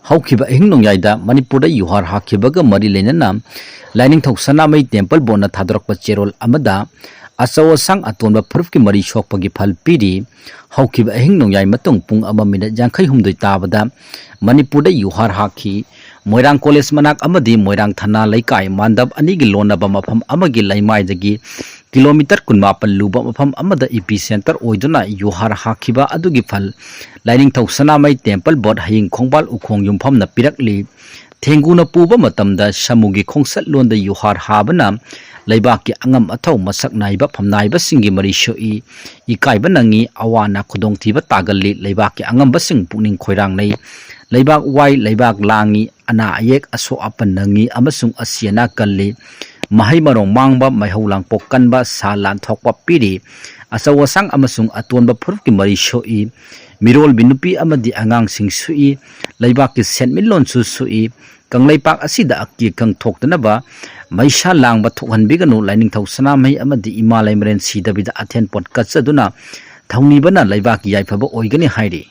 हौखिबा अहिंग नोंयाइदा मणिपुर युहार हाखिबगा मरी लेनना लाइनिंगथौ सनामई temple board थादरकपा चेरोल अमदा अचौ असंग अतोनबा फुरुफ की मरी सोकपगी फल पीरी हौखिबा अहिंग नोंयाइ मतुंग पुंग अमा मिनट 58 ताबदा मणिपुर युहार हाखी मोइरांग कॉलेज मनाक अमदी मोइरांग थाना लैकाय मानदब अनिगी लोनबा मफम अमगी लैमाइदगी किलोमीटर 19 लुबा मफम अमदा इपी सेंटर ओइदुना युहार हाखिबा अदुगी फल लाइनिंगथौ सनामई टेम्पल बोर्ड हयिंग खोंगबाल उखोंग युमफमना पिरकली थेंगुना पुबा मतमदा समुगी खोंसत लोंदा युहार हाबना लैबाक की अंगम अथौ मसक नाइबा फमनाइबा सिंगी मरी सोई इकाइबा नंगी अवाना खुदोंथीबा तागल्ली लैबाक की अंगम बसिंग पुनिंग खोइरांग नै लैबाक वाई लैबाक लांगी अना अयेक असो अपन नंगी अमसुंग असियना कल्ली महै मरोंग मांगबा मैहौलांग पोकनबा सा लानथोकपा पीरी अचौ असंग अमसुंग अतोनबा फुरुफ की मरी सोई मिरोल बिनुपी अमदी आंगांग सिंग सुई लैबाक की सेनमिलोन सु सुई कंगलैपाक असिदा अक्की कंग थोक्तनबा मैशा लांगबा थोकहनबिगनु लाइनिंगथौ सनामई अमदी इमा लैमरेन सीदबिदा अथेन पोट कचदुना थौनीबना लैबाक याइफबा ओइगनि हाइरी।